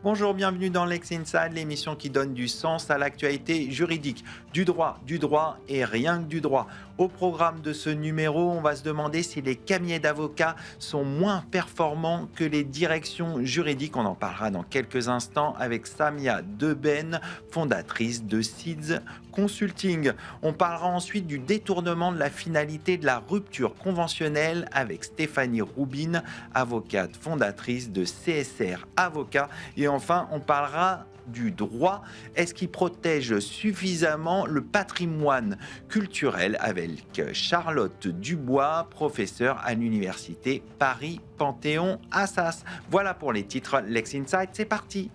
Bonjour, bienvenue dans Lex Inside, l'émission qui donne du sens à l'actualité juridique. Du droit et rien que du droit. Au programme de ce numéro, on va se demander si les cabinets d'avocats sont moins performants que les directions juridiques. On en parlera dans quelques instants avec Samia Deben, fondatrice de Seeds Consulting. On parlera ensuite du détournement de la finalité de la rupture conventionnelle avec Stéphanie Roubin, avocate fondatrice de CSR Avocat. Et enfin, on parlera du droit. Est-ce qu'il protège suffisamment le patrimoine culturel avec Charlotte Dubois, professeure à l'université Paris-Panthéon-Assas. Voilà pour les titres. Lex Inside, c'est parti.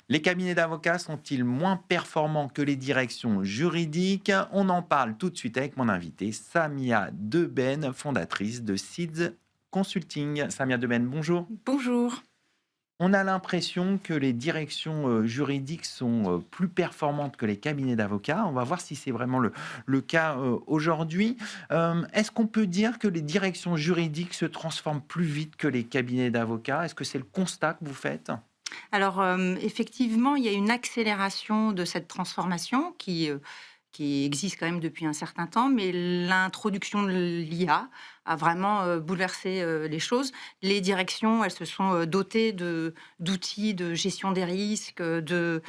Les cabinets d'avocats sont-ils moins performants que les directions juridiques? On en parle tout de suite avec mon invité, Samia Deben, fondatrice de Seeds Consulting. Samia Deben, bonjour. Bonjour. On a l'impression que les directions juridiques sont plus performantes que les cabinets d'avocats. On va voir si c'est vraiment le cas aujourd'hui. Est-ce qu'on peut dire que les directions juridiques se transforment plus vite que les cabinets d'avocats? Est-ce que c'est le constat que vous faites? Alors, effectivement, il y a une accélération de cette transformation qui existe quand même depuis un certain temps, mais l'introduction de l'IA a vraiment bouleversé les choses. Les directions, elles se sont dotées d'outils de gestion des risques, de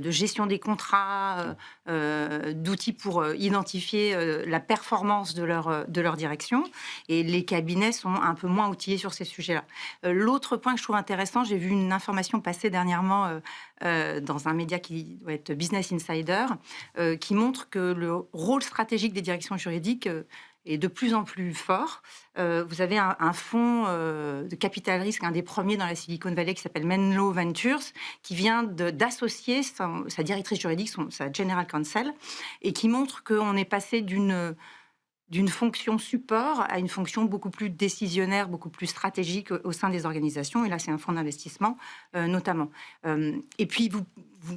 gestion des contrats, d'outils pour identifier la performance de leur direction. Et les cabinets sont un peu moins outillés sur ces sujets-là. L'autre point que je trouve intéressant, j'ai vu une information passer dernièrement dans un média qui doit être Business Insider, qui montre que le rôle stratégique des directions juridiques est de plus en plus fort. Vous avez un fonds de capital risque, un des premiers dans la Silicon Valley, qui s'appelle Menlo Ventures, qui vient d'associer sa directrice juridique, sa general counsel, et qui montre qu'on est passé d'une fonction support à une fonction beaucoup plus décisionnaire, beaucoup plus stratégique au sein des organisations. Et là, c'est un fonds d'investissement, notamment. Et puis,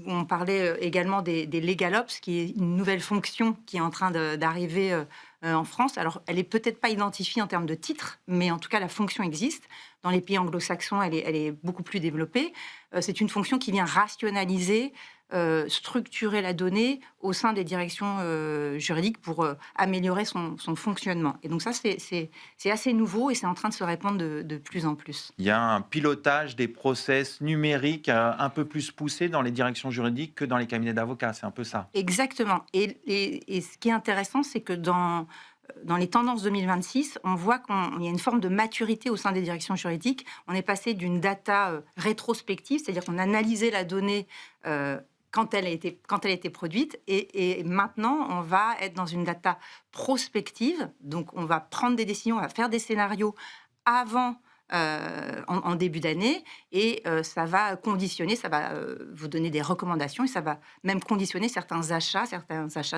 on parlait également des Legal Ops, qui est une nouvelle fonction qui est en train d'arriver en France. Alors, elle n'est peut-être pas identifiée en termes de titre, mais en tout cas, la fonction existe. Dans les pays anglo-saxons, elle est beaucoup plus développée. C'est une fonction qui vient rationaliser, structurer la donnée au sein des directions juridiques pour améliorer son fonctionnement. Et donc ça, c'est assez nouveau et c'est en train de se répandre de plus en plus. Il y a un pilotage des process numériques un peu plus poussé dans les directions juridiques que dans les cabinets d'avocats, c'est un peu ça. Exactement. Et ce qui est intéressant, c'est que dans les tendances 2026, on voit qu'il y a une forme de maturité au sein des directions juridiques. On est passé d'une data rétrospective, c'est-à-dire qu'on analysait la donnée quand elle a été produite, et maintenant, on va être dans une data prospective. Donc, on va prendre des décisions, on va faire des scénarios avant, en début d'année, et ça va conditionner, ça va vous donner des recommandations, et ça va même conditionner certains achats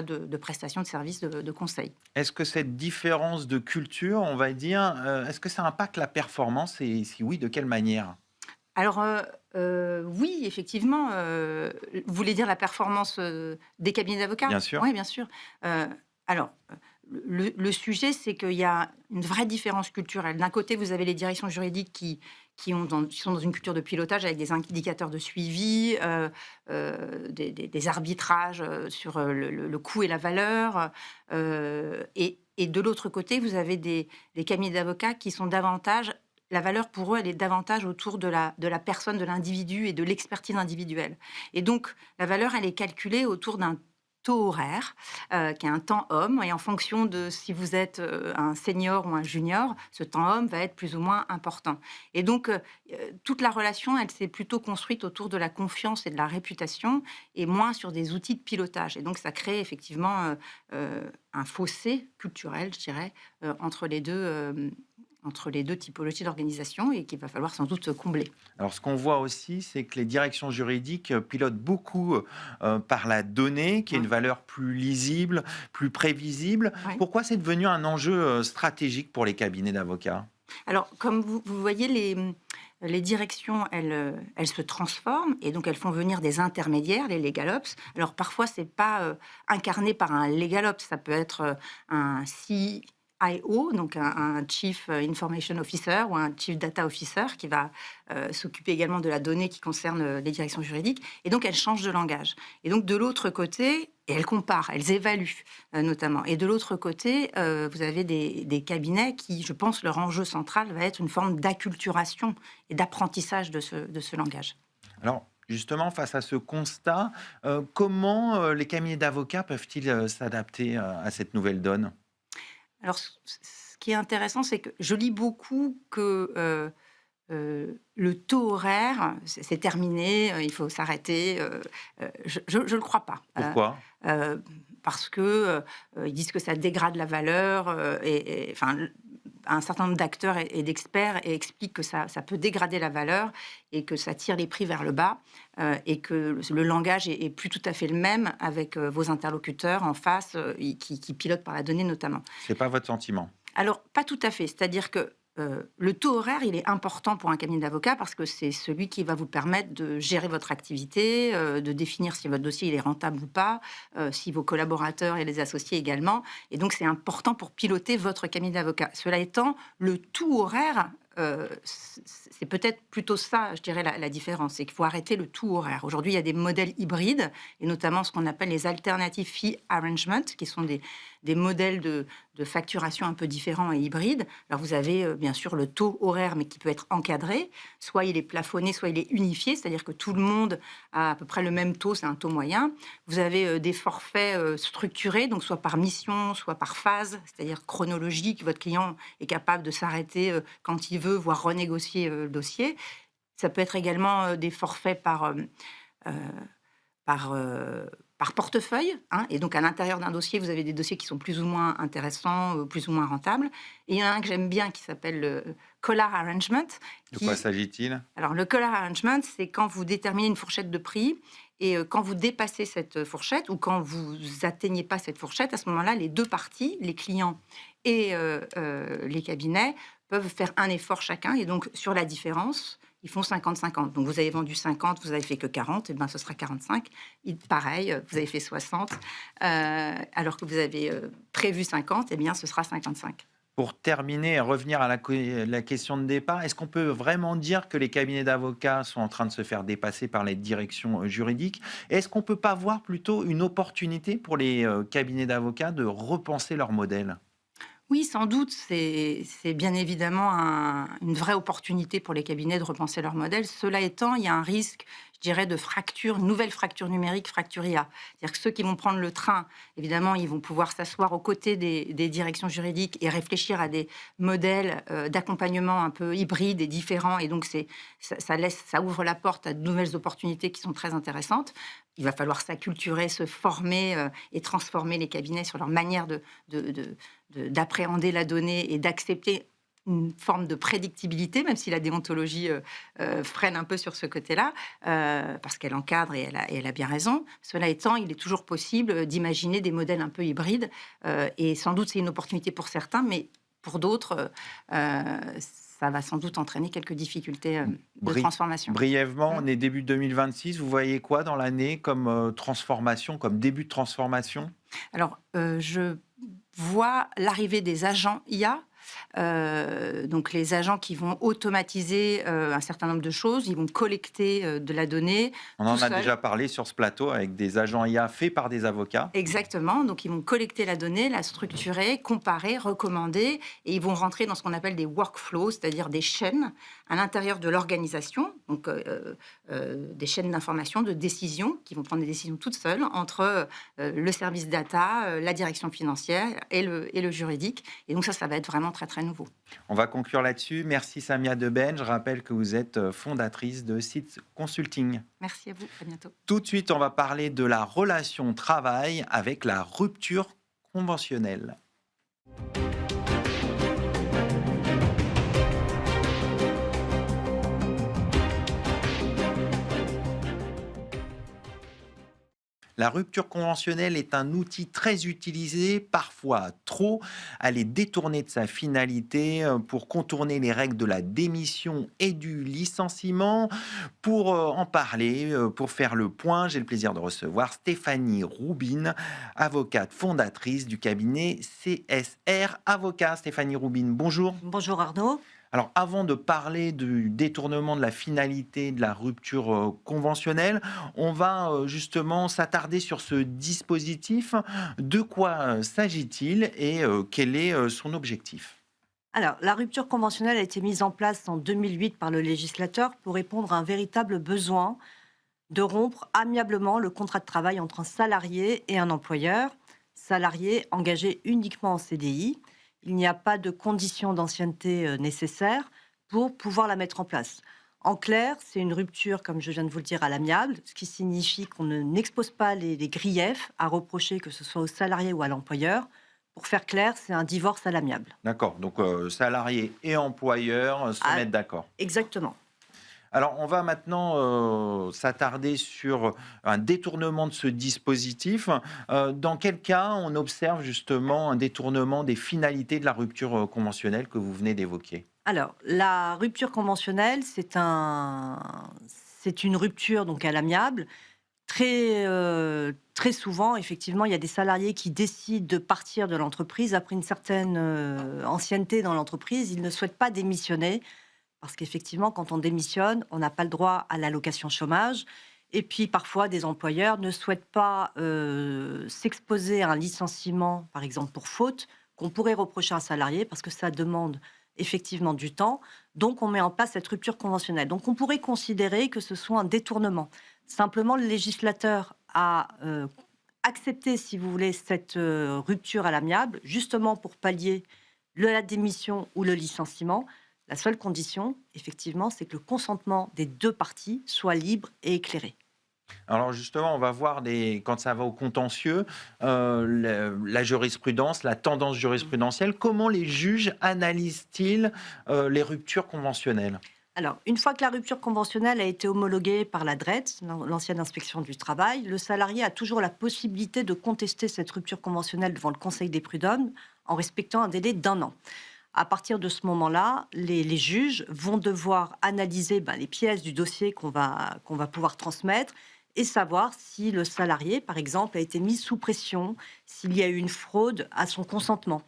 de prestations de services de conseil. Est-ce que cette différence de culture, on va dire, est-ce que ça impacte la performance et si oui, de quelle manière? Alors, oui, effectivement, vous voulez dire la performance des cabinets d'avocats? Bien sûr. Oui, bien sûr. Alors, le sujet, c'est qu'il y a une vraie différence culturelle. D'un côté, vous avez les directions juridiques qui sont dans une culture de pilotage avec des indicateurs de suivi, des arbitrages sur le coût et la valeur. Et de l'autre côté, vous avez des cabinets d'avocats qui sont davantage... La valeur, pour eux, elle est davantage autour de la personne, de l'individu et de l'expertise individuelle. Et donc, la valeur, elle est calculée autour d'un taux horaire, qui est un temps homme. Et en fonction de si vous êtes un senior ou un junior, ce temps homme va être plus ou moins important. Et donc, toute la relation, elle s'est plutôt construite autour de la confiance et de la réputation, et moins sur des outils de pilotage. Et donc, ça crée effectivement un fossé culturel, je dirais, entre les deux typologies d'organisation, et qu'il va falloir sans doute combler. Alors, ce qu'on voit aussi, c'est que les directions juridiques pilotent beaucoup par la donnée, qui est une valeur plus lisible, plus prévisible. Ouais. Pourquoi c'est devenu un enjeu stratégique pour les cabinets d'avocats? Alors, comme vous voyez, les directions, elles se transforment et donc elles font venir des intermédiaires, les legal ops. Alors parfois, c'est pas incarné par un legal ops, ça peut être un CIO, donc un Chief Information Officer ou un Chief Data Officer qui va s'occuper également de la donnée qui concerne les directions juridiques. Et donc, elles changent de langage. Et donc, de l'autre côté, et elles comparent, elles évaluent notamment. Et de l'autre côté, vous avez des cabinets qui, je pense, leur enjeu central va être une forme d'acculturation et d'apprentissage de ce langage. Alors, justement, face à ce constat, comment les cabinets d'avocats peuvent-ils s'adapter à cette nouvelle donne? Alors, ce qui est intéressant, c'est que je lis beaucoup que le taux horaire, c'est terminé, il faut s'arrêter. Je ne le crois pas. Pourquoi? Parce que ils disent que ça dégrade la valeur. Enfin, un certain nombre d'acteurs et d'experts expliquent que ça peut dégrader la valeur et que ça tire les prix vers le bas et que le langage est plus tout à fait le même avec vos interlocuteurs en face qui pilotent par la donnée notamment. C'est pas votre sentiment? Alors, pas tout à fait. C'est-à-dire que le taux horaire, il est important pour un cabinet d'avocats parce que c'est celui qui va vous permettre de gérer votre activité, de définir si votre dossier il est rentable ou pas, si vos collaborateurs et les associés également. Et donc, c'est important pour piloter votre cabinet d'avocats. Cela étant, le taux horaire, c'est peut-être plutôt ça, je dirais, la différence. C'est qu'il faut arrêter le taux horaire. Aujourd'hui, il y a des modèles hybrides, et notamment ce qu'on appelle les alternative fee arrangements, qui sont des modèles de facturation un peu différents et hybrides. Alors, vous avez bien sûr le taux horaire, mais qui peut être encadré. Soit il est plafonné, soit il est unifié, c'est-à-dire que tout le monde a à peu près le même taux, c'est un taux moyen. Vous avez des forfaits structurés, donc soit par mission, soit par phase, c'est-à-dire chronologique. Votre client est capable de s'arrêter quand il veut, voire renégocier le dossier. Ça peut être également des forfaits par portefeuille, hein, et donc à l'intérieur d'un dossier, vous avez des dossiers qui sont plus ou moins intéressants, plus ou moins rentables. Et il y en a un que j'aime bien qui s'appelle le collar arrangement. De quoi s'agit-il? Alors le collar arrangement, c'est quand vous déterminez une fourchette de prix et quand vous dépassez cette fourchette ou quand vous atteignez pas cette fourchette, à ce moment-là, les deux parties, les clients et les cabinets, peuvent faire un effort chacun. Et donc sur la différence, ils font 50-50. Donc, vous avez vendu 50, vous avez fait que 40, et ben ce sera 45. Pareil, vous avez fait 60, alors que vous avez prévu 50, et bien ce sera 55. Pour terminer et revenir à la question de départ, est-ce qu'on peut vraiment dire que les cabinets d'avocats sont en train de se faire dépasser par les directions juridiques? Est-ce qu'on ne peut pas voir plutôt une opportunité pour les cabinets d'avocats de repenser leur modèle? Oui, sans doute, c'est bien évidemment une vraie opportunité pour les cabinets de repenser leur modèle. Cela étant, il y a un risque, je dirais, de fracture, nouvelle fracture numérique, fracture IA. C'est-à-dire que ceux qui vont prendre le train, évidemment, ils vont pouvoir s'asseoir aux côtés des directions juridiques et réfléchir à des modèles d'accompagnement un peu hybrides et différents. Et donc, ça ouvre la porte à de nouvelles opportunités qui sont très intéressantes. Il va falloir s'acculturer, se former et transformer les cabinets sur leur manière d'appréhender la donnée et d'accepter une forme de prédictibilité, même si la déontologie freine un peu sur ce côté-là, parce qu'elle encadre et elle a bien raison. Cela étant, il est toujours possible d'imaginer des modèles un peu hybrides, et sans doute c'est une opportunité pour certains, mais pour d'autres, ça va sans doute entraîner quelques difficultés de transformation. Brièvement, on est début 2026, vous voyez quoi dans l'année comme transformation, comme début de transformation? Alors, je vois l'arrivée des agents IA, donc les agents qui vont automatiser un certain nombre de choses, ils vont collecter de la donnée. On en a déjà parlé sur ce plateau avec des agents IA faits par des avocats. Exactement, donc ils vont collecter la donnée, la structurer, comparer, recommander, et ils vont rentrer dans ce qu'on appelle des workflows, c'est-à-dire des chaînes à l'intérieur de l'organisation, donc des chaînes d'information, de décision, qui vont prendre des décisions toutes seules entre le service data, la direction financière et le juridique. Et donc ça va être vraiment très très nouveau. On va conclure là-dessus. Merci Samia Deben. Je rappelle que vous êtes fondatrice de Site Consulting. Merci à vous, à bientôt. Tout de suite, on va parler de la relation travail avec la rupture conventionnelle. La rupture conventionnelle est un outil très utilisé, parfois trop. Elle est détournée de sa finalité pour contourner les règles de la démission et du licenciement. Pour en parler, pour faire le point, j'ai le plaisir de recevoir Stéphanie Roubine, avocate fondatrice du cabinet CSR Avocat. Stéphanie Roubine, bonjour. Bonjour Arnaud. Alors, avant de parler du détournement de la finalité de la rupture conventionnelle, on va justement s'attarder sur ce dispositif. De quoi s'agit-il et quel est son objectif? Alors, la rupture conventionnelle a été mise en place en 2008 par le législateur pour répondre à un véritable besoin de rompre amiablement le contrat de travail entre un salarié et un employeur, salarié engagé uniquement en CDI. Il n'y a pas de conditions d'ancienneté nécessaires pour pouvoir la mettre en place. En clair, c'est une rupture, comme je viens de vous le dire, à l'amiable, ce qui signifie qu'on n'expose pas les griefs à reprocher, que ce soit au salarié ou à l'employeur. Pour faire clair, c'est un divorce à l'amiable. D'accord, donc salariés et employeurs se Ah, mettent d'accord. exactement. Alors, on va maintenant s'attarder sur un détournement de ce dispositif. Dans quel cas on observe justement un détournement des finalités de la rupture conventionnelle que vous venez d'évoquer? Alors, la rupture conventionnelle, c'est une rupture donc à l'amiable. Très souvent, effectivement, il y a des salariés qui décident de partir de l'entreprise après une certaine ancienneté dans l'entreprise. Ils ne souhaitent pas démissionner parce qu'effectivement, quand on démissionne, on n'a pas le droit à l'allocation chômage. Et puis, parfois, des employeurs ne souhaitent pas s'exposer à un licenciement, par exemple pour faute, qu'on pourrait reprocher à un salarié parce que ça demande effectivement du temps. Donc, on met en place cette rupture conventionnelle. Donc, on pourrait considérer que ce soit un détournement. Simplement, le législateur a accepté, si vous voulez, cette rupture à l'amiable, justement pour pallier la démission ou le licenciement. La seule condition, effectivement, c'est que le consentement des deux parties soit libre et éclairé. Alors justement, on va voir quand ça va au contentieux, la jurisprudence, la tendance jurisprudentielle. Comment les juges analysent-ils les ruptures conventionnelles? Alors, une fois que la rupture conventionnelle a été homologuée par la DRET, l'ancienne inspection du travail, le salarié a toujours la possibilité de contester cette rupture conventionnelle devant le Conseil des prud'hommes en respectant un délai d'1 an. À partir de ce moment-là, les juges vont devoir analyser les pièces du dossier qu'on va pouvoir transmettre et savoir si le salarié, par exemple, a été mis sous pression, s'il y a eu une fraude à son consentement.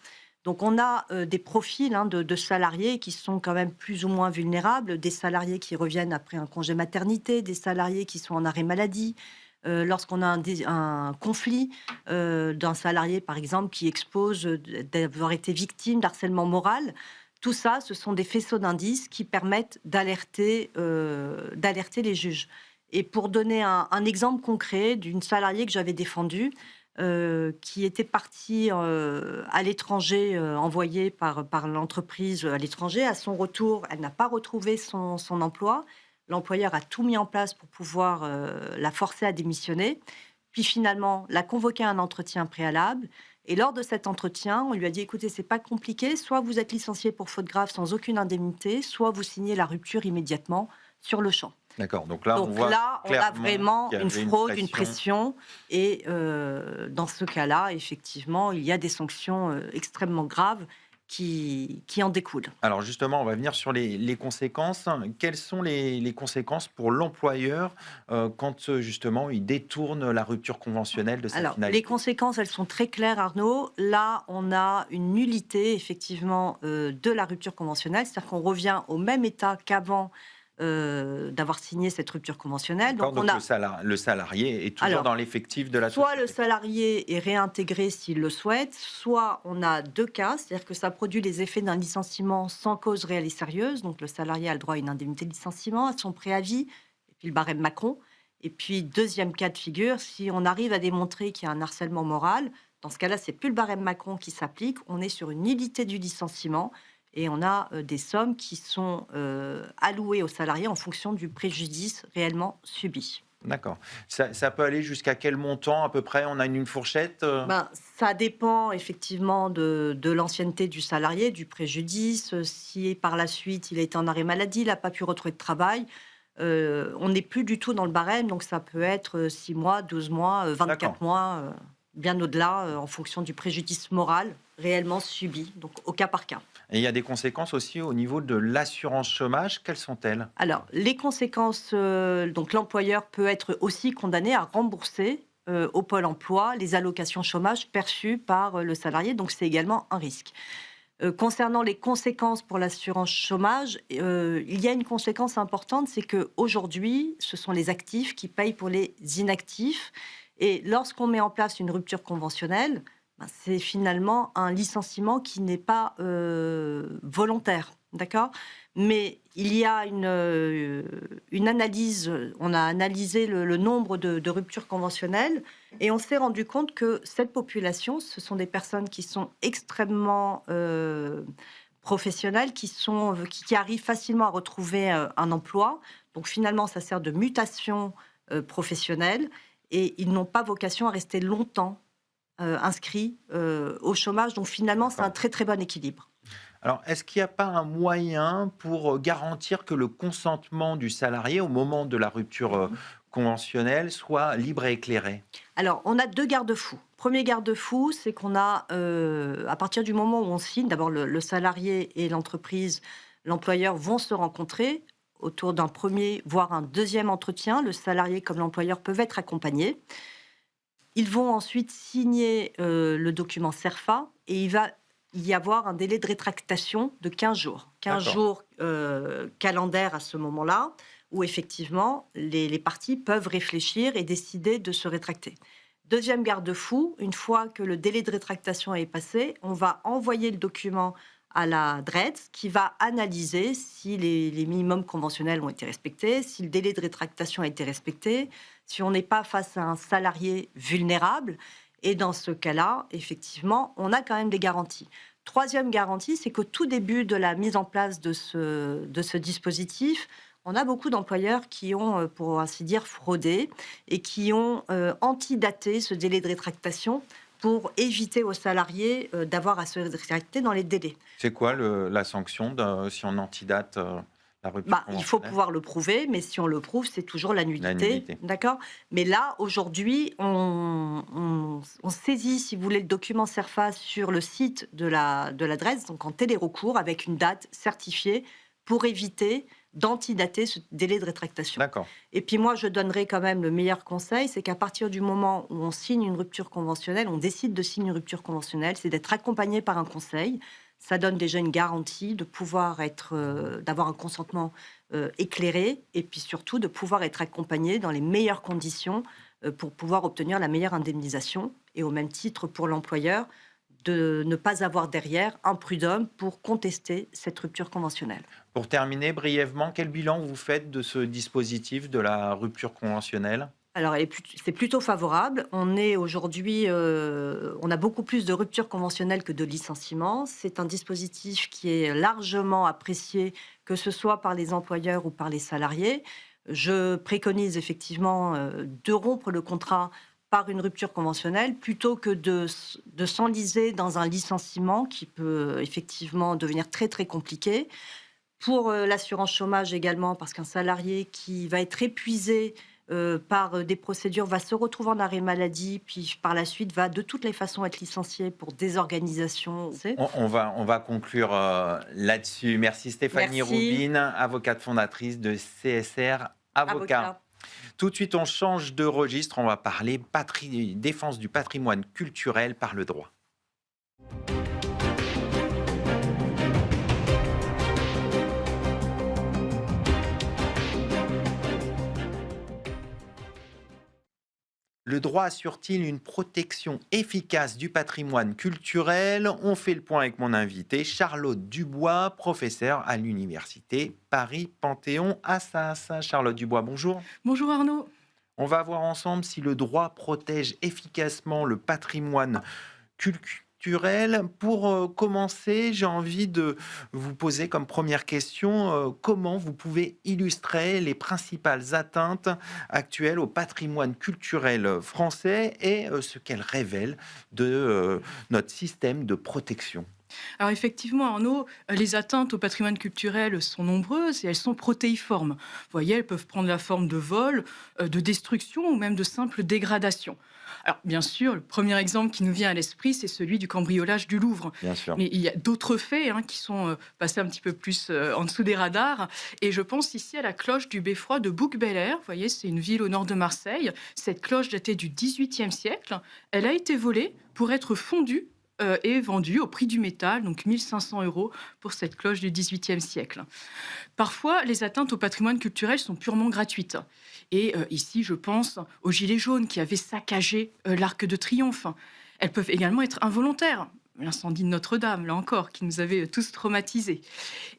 Donc on a des profils de salariés qui sont quand même plus ou moins vulnérables, des salariés qui reviennent après un congé maternité, des salariés qui sont en arrêt maladie. Lorsqu'on a un conflit d'un salarié, par exemple, qui expose d'avoir été victime d'harcèlement moral, tout ça, ce sont des faisceaux d'indices qui permettent d'alerter les juges. Et pour donner un exemple concret d'une salariée que j'avais défendue, qui était partie à l'étranger, envoyée par l'entreprise à l'étranger. À son retour, elle n'a pas retrouvé son emploi. L'employeur a tout mis en place pour pouvoir la forcer à démissionner. Puis finalement, l'a convoquée à un entretien préalable. Et lors de cet entretien, on lui a dit, écoutez, c'est pas compliqué, soit vous êtes licencié pour faute grave sans aucune indemnité, soit vous signez la rupture immédiatement sur le champ. D'accord, donc là, Donc on a vraiment une fraude, une pression. Et dans ce cas-là, effectivement, il y a des sanctions extrêmement graves qui en découlent. Alors justement, on va venir sur les conséquences. Quelles sont les conséquences pour l'employeur quand justement il détourne la rupture conventionnelle de sa Alors, finalité? les conséquences, elles sont très claires, Arnaud. Là, on a une nullité, effectivement, de la rupture conventionnelle. C'est-à-dire qu'on revient au même état qu'avant d'avoir signé cette rupture conventionnelle. Donc le salarié est toujours dans l'effectif de la soit société. le salarié est réintégré s'il le souhaite, soit on a deux cas, c'est-à-dire que ça produit les effets d'un licenciement sans cause réelle et sérieuse. Donc le salarié a le droit à une indemnité de licenciement, à son préavis, et puis le barème Macron. Et puis deuxième cas de figure, si on arrive à démontrer qu'il y a un harcèlement moral, dans ce cas-là, c'est plus le barème Macron qui s'applique, on est sur une nullité du licenciement. Et on a des sommes qui sont allouées aux salariés en fonction du préjudice réellement subi. D'accord. Ça peut aller jusqu'à quel montant à peu près? On a une fourchette Ça dépend effectivement de l'ancienneté du salarié, du préjudice. Si par la suite il a été en arrêt maladie, il n'a pas pu retrouver de travail, On n'est plus du tout dans le barème, donc ça peut être 6 mois, 12 mois, D'accord. 24 mois, bien au-delà, en fonction du préjudice moral réellement subi, donc au cas par cas. Et il y a des conséquences aussi au niveau de l'assurance chômage. Quelles sont-elles? Alors, les conséquences, donc l'employeur peut être aussi condamné à rembourser au Pôle emploi les allocations chômage perçues par le salarié, donc c'est également un risque. Concernant les conséquences pour l'assurance chômage, il y a une conséquence importante, c'est qu'aujourd'hui, ce sont les actifs qui payent pour les inactifs. Et lorsqu'on met en place une rupture conventionnelle, ben, c'est finalement un licenciement qui n'est pas volontaire, d'accord? Mais il y a une analyse, on a analysé le nombre de ruptures conventionnelles et on s'est rendu compte que cette population, ce sont des personnes qui sont extrêmement professionnelles, qui arrivent facilement à retrouver un emploi. Donc finalement, ça sert de mutation professionnelle et ils n'ont pas vocation à rester longtemps inscrits au chômage. Donc finalement, c'est un D'accord. très très bon équilibre. Alors, est-ce qu'il n'y a pas un moyen pour garantir que le consentement du salarié au moment de la rupture conventionnelle soit libre et éclairé? Alors, on a 2 garde-fous. Premier garde-fou, c'est qu'on a, à partir du moment où on signe, d'abord le salarié et l'entreprise, l'employeur vont se rencontrer autour d'un premier, voire un deuxième entretien. Le salarié comme l'employeur peuvent être accompagnés. Ils vont ensuite signer le document CERFA et il va y avoir un délai de rétractation de 15 jours. 15 D'accord. jours calendaires à ce moment-là, où effectivement les parties peuvent réfléchir et décider de se rétracter. Deuxième garde-fou, une fois que le délai de rétractation est passé, on va envoyer le document à la DREEDS qui va analyser si les minimums conventionnels ont été respectés, si le délai de rétractation a été respecté, si on n'est pas face à un salarié vulnérable. Et dans ce cas-là, effectivement, on a quand même des garanties. Troisième garantie, c'est qu'au tout début de la mise en place de ce dispositif, on a beaucoup d'employeurs qui ont, pour ainsi dire, fraudé et qui ont antidaté ce délai de rétractation pour éviter aux salariés d'avoir à se rétracter dans les délais. C'est quoi la sanction si on antidate la rupture Bah, il faut conventionnelle? pouvoir le prouver, mais si on le prouve, c'est toujours la La nullité, nullité. d'accord? Mais là, aujourd'hui, on saisit, si vous voulez, le document CERFA sur le site de la DREEDS, donc en télérecours, avec une date certifiée pour éviter d'antidater ce délai de rétractation. D'accord. Et puis moi, je donnerais quand même le meilleur conseil, c'est qu'à partir du moment où on signe une rupture conventionnelle, on décide de signer une rupture conventionnelle, c'est d'être accompagné par un conseil. Ça donne déjà une garantie de pouvoir d'avoir un consentement éclairé et puis surtout de pouvoir être accompagné dans les meilleures conditions pour pouvoir obtenir la meilleure indemnisation et au même titre pour l'employeur de ne pas avoir derrière un prud'homme pour contester cette rupture conventionnelle. Pour terminer brièvement, quel bilan vous faites de ce dispositif de la rupture conventionnelle? Alors, c'est plutôt favorable. On est aujourd'hui, on a beaucoup plus de ruptures conventionnelles que de licenciements. C'est un dispositif qui est largement apprécié, que ce soit par les employeurs ou par les salariés. Je préconise effectivement de rompre le contrat par une rupture conventionnelle plutôt que de s'enliser dans un licenciement qui peut effectivement devenir très très compliqué. Pour l'assurance chômage également, parce qu'un salarié qui va être épuisé par des procédures va se retrouver en arrêt maladie, puis par la suite va de toutes les façons être licencié pour désorganisation. On va conclure là-dessus. Merci Stéphanie Merci. Roubine, avocate fondatrice de CSR Avocat. Avocat. Tout de suite, on change de registre. On va parler défense du patrimoine culturel par le droit. Le droit assure-t-il une protection efficace du patrimoine culturel? On fait le point avec mon invité, Charlotte Dubois, professeure à l'université Paris-Panthéon-Assas. Charlotte Dubois, bonjour. Bonjour Arnaud. On va voir ensemble si le droit protège efficacement le patrimoine culturel. Pour commencer, j'ai envie de vous poser comme première question, comment vous pouvez illustrer les principales atteintes actuelles au patrimoine culturel français et ce qu'elles révèlent de notre système de protection? Alors effectivement, Arnaud, les atteintes au patrimoine culturel sont nombreuses et elles sont protéiformes. Vous voyez, elles peuvent prendre la forme de vol, de destruction ou même de simple dégradation. Alors bien sûr, le premier exemple qui nous vient à l'esprit, c'est celui du cambriolage du Louvre. Bien sûr. Mais il y a d'autres faits qui sont passés un petit peu plus en dessous des radars. Et je pense ici à la cloche du beffroi de Bouc-Bel-Air. Vous voyez, c'est une ville au nord de Marseille. Cette cloche datait du XVIIIe siècle. Elle a été volée pour être fondue et vendue au prix du métal, donc 1500 € pour cette cloche du XVIIIe siècle. Parfois, les atteintes au patrimoine culturel sont purement gratuites. Et ici, je pense aux Gilets jaunes qui avaient saccagé l'Arc de Triomphe. Elles peuvent également être involontaires. L'incendie de Notre-Dame, là encore, qui nous avait tous traumatisés.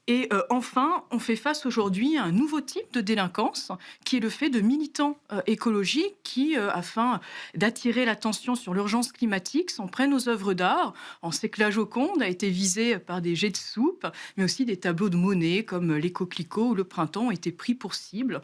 Et enfin, on fait face aujourd'hui à un nouveau type de délinquance, qui est le fait de militants écologiques qui, afin d'attirer l'attention sur l'urgence climatique, s'en prennent aux œuvres d'art. On sait que la Joconde a été visée par des jets de soupe, mais aussi des tableaux de Monet, comme les coquelicots ou le printemps, ont été pris pour cible.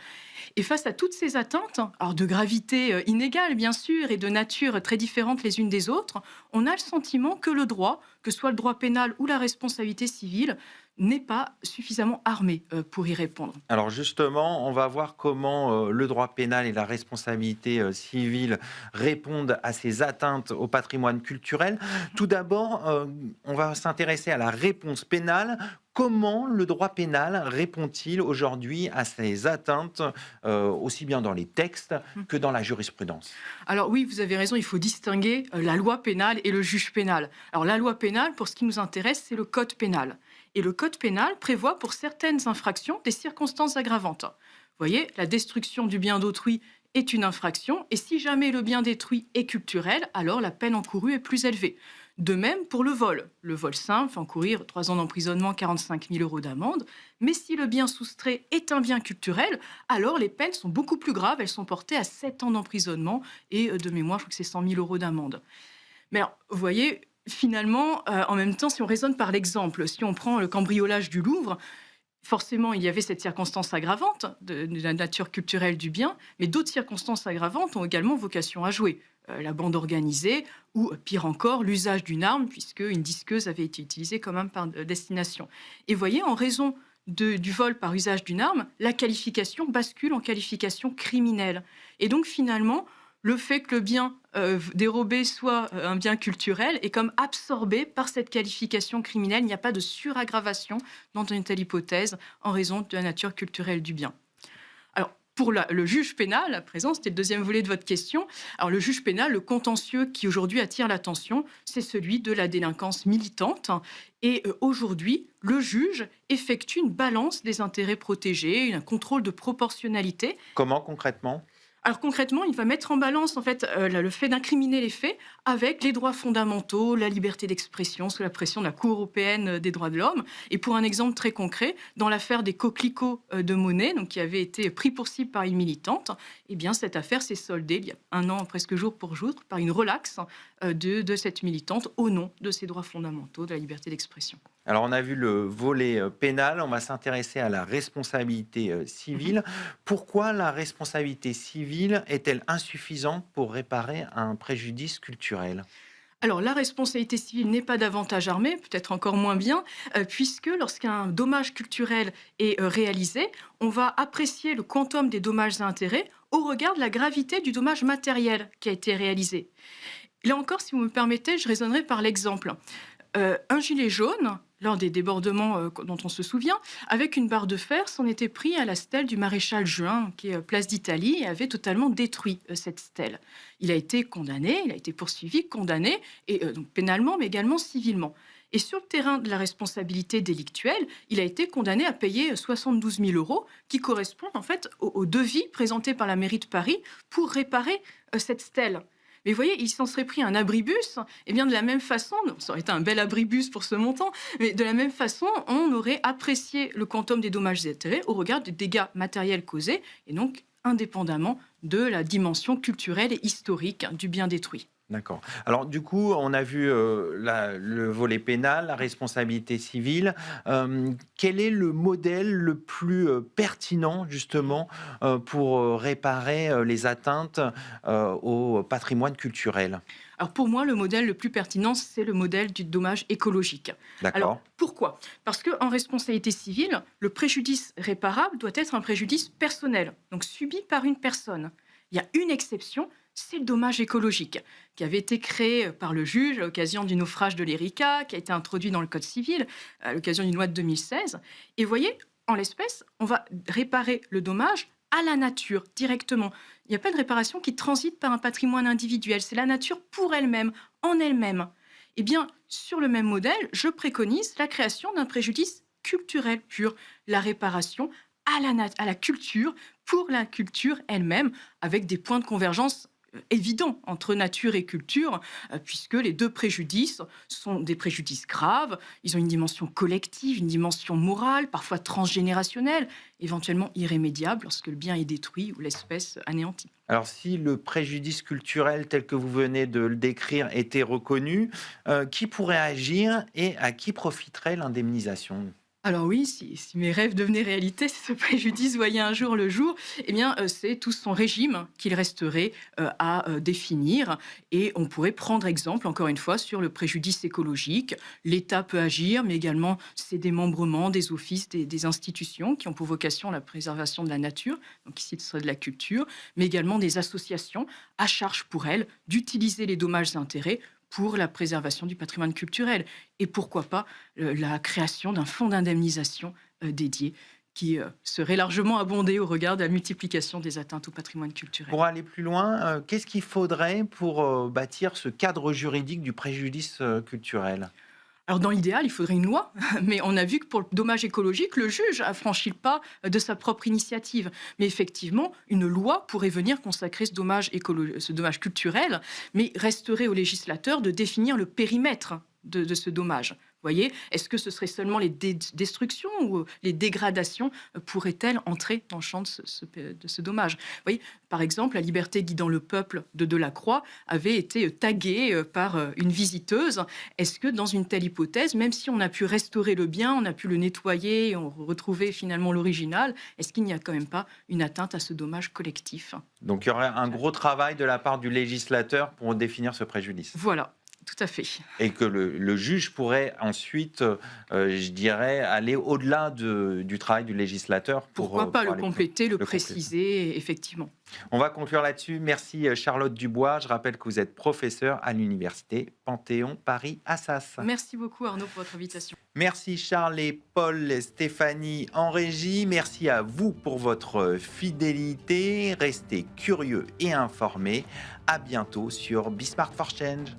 Et face à toutes ces atteintes, alors de gravité inégale, bien sûr, et de nature très différentes les unes des autres, on a le sentiment que le droit, que ce soit le droit pénal ou la responsabilité civile, n'est pas suffisamment armé pour y répondre. Alors justement, on va voir comment le droit pénal et la responsabilité civile répondent à ces atteintes au patrimoine culturel. Tout d'abord, on va s'intéresser à la réponse pénale. Comment le droit pénal répond-il aujourd'hui à ces atteintes, aussi bien dans les textes que dans la jurisprudence? Alors oui, vous avez raison, il faut distinguer la loi pénale et le juge pénal. Alors la loi pénale, pour ce qui nous intéresse, c'est le code pénal. Et le code pénal prévoit pour certaines infractions des circonstances aggravantes. Vous voyez, la destruction du bien d'autrui est une infraction, et si jamais le bien détruit est culturel, alors la peine encourue est plus élevée. De même pour le vol. Le vol simple fait encourir 3 ans d'emprisonnement, 45 000 € d'amende. Mais si le bien soustrait est un bien culturel, alors les peines sont beaucoup plus graves. Elles sont portées à 7 ans d'emprisonnement et de mémoire, je crois que c'est 100 000 € d'amende. Mais alors, vous voyez, finalement, en même temps, si on raisonne par l'exemple, si on prend le cambriolage du Louvre, forcément, il y avait cette circonstance aggravante de la nature culturelle du bien, mais d'autres circonstances aggravantes ont également vocation à jouer. La bande organisée ou, pire encore, l'usage d'une arme, puisque une disqueuse avait été utilisée comme arme par destination. Et voyez, en raison du vol par usage d'une arme, la qualification bascule en qualification criminelle. Et donc, finalement, le fait que le bien dérobé soit un bien culturel est comme absorbé par cette qualification criminelle. Il n'y a pas de suraggravation dans une telle hypothèse en raison de la nature culturelle du bien. Alors, pour le juge pénal, à présent, c'était le deuxième volet de votre question. Alors, le juge pénal, le contentieux qui aujourd'hui attire l'attention, c'est celui de la délinquance militante. Et aujourd'hui, le juge effectue une balance des intérêts protégés, un contrôle de proportionnalité. Comment concrètement ? Alors concrètement, il va mettre en balance en fait le fait d'incriminer les faits avec les droits fondamentaux, la liberté d'expression sous la pression de la Cour européenne des droits de l'homme. Et pour un exemple très concret, dans l'affaire des coquelicots de Monet, donc qui avait été pris pour cible par une militante, eh bien cette affaire s'est soldée il y a 1 an presque jour pour jour par une relaxe de cette militante au nom de ses droits fondamentaux, de la liberté d'expression. Alors, on a vu le volet pénal, on va s'intéresser à la responsabilité civile. Pourquoi la responsabilité civile est-elle insuffisante pour réparer un préjudice culturel ? Alors, la responsabilité civile n'est pas davantage armée, peut-être encore moins bien, puisque lorsqu'un dommage culturel est réalisé, on va apprécier le quantum des dommages et intérêts au regard de la gravité du dommage matériel qui a été réalisé. Là encore, si vous me permettez, je raisonnerai par l'exemple. Un gilet jaune, lors des débordements dont on se souvient, avec une barre de fer, s'en était pris à la stèle du maréchal Juin, qui est place d'Italie, et avait totalement détruit cette stèle. Il a été condamné, il a été poursuivi, condamné, et donc pénalement, mais également civilement. Et sur le terrain de la responsabilité délictuelle, il a été condamné à payer 72 000 €, qui correspondent en fait au devis présenté par la mairie de Paris pour réparer cette stèle. Mais vous voyez, il s'en serait pris un abribus, et bien de la même façon, ça aurait été un bel abribus pour ce montant, mais de la même façon, on aurait apprécié le quantum des dommages et intérêts au regard des dégâts matériels causés, et donc indépendamment de la dimension culturelle et historique du bien détruit. D'accord. Alors du coup, on a vu le volet pénal, la responsabilité civile. Quel est le modèle le plus pertinent justement pour réparer les atteintes au patrimoine culturel? Alors pour moi, le modèle le plus pertinent, c'est le modèle du dommage écologique. Alors D'accord. pourquoi? Parce qu'en responsabilité civile, le préjudice réparable doit être un préjudice personnel, donc subi par une personne. Il y a une exception, c'est le dommage écologique, qui avait été créé par le juge à l'occasion du naufrage de l'Erika, qui a été introduit dans le Code civil à l'occasion d'une loi de 2016. Et vous voyez, en l'espèce, on va réparer le dommage à la nature directement. Il n'y a pas de réparation qui transite par un patrimoine individuel. C'est la nature pour elle-même, en elle-même. Eh bien, sur le même modèle, je préconise la création d'un préjudice culturel pur, la réparation à la culture, pour la culture elle-même, avec des points de convergence évidents entre nature et culture, puisque les deux préjudices sont des préjudices graves, ils ont une dimension collective, une dimension morale, parfois transgénérationnelle, éventuellement irrémédiable lorsque le bien est détruit ou l'espèce anéantie. Alors si le préjudice culturel tel que vous venez de le décrire était reconnu, qui pourrait agir et à qui profiterait l'indemnisation? Alors oui, si mes rêves devenaient réalité, si ce préjudice voyait un jour le jour, eh bien, c'est tout son régime qu'il resterait à définir. Et on pourrait prendre exemple, encore une fois, sur le préjudice écologique. L'État peut agir, mais également ses démembrements, des offices, des institutions qui ont pour vocation la préservation de la nature, donc ici ce serait de la culture, mais également des associations à charge pour elles d'utiliser les dommages et intérêts pour la préservation du patrimoine culturel. Et pourquoi pas la création d'un fonds d'indemnisation dédié qui serait largement abondé au regard de la multiplication des atteintes au patrimoine culturel. Pour aller plus loin, qu'est-ce qu'il faudrait pour bâtir ce cadre juridique du préjudice culturel? Alors dans l'idéal, il faudrait une loi, mais on a vu que pour le dommage écologique, le juge a franchi le pas de sa propre initiative. Mais effectivement, une loi pourrait venir consacrer ce dommage culturel, mais resterait au législateur de définir le périmètre de ce dommage. Vous voyez, est-ce que ce serait seulement les destructions ou les dégradations pourraient-elles entrer dans le champ de ce dommage? Vous voyez, par exemple, la liberté guidant le peuple de Delacroix avait été taguée par une visiteuse. Est-ce que dans une telle hypothèse, même si on a pu restaurer le bien, on a pu le nettoyer, et on retrouvait finalement l'original, est-ce qu'il n'y a quand même pas une atteinte à ce dommage collectif? Donc il y aurait un gros travail de la part du législateur pour définir ce préjudice. Voilà. Tout à fait. Et que le juge pourrait ensuite, je dirais, aller au-delà du travail du législateur. Pourquoi pas pour le aller compléter, le compléter. préciser, effectivement. On va conclure là-dessus. Merci Charlotte Dubois. Je rappelle que vous êtes professeure à l'université Panthéon Paris-Assas. Merci beaucoup Arnaud pour votre invitation. Merci Charles et Paul et Stéphanie en régie. Merci à vous pour votre fidélité. Restez curieux et informés. À bientôt sur Be Smart for Change.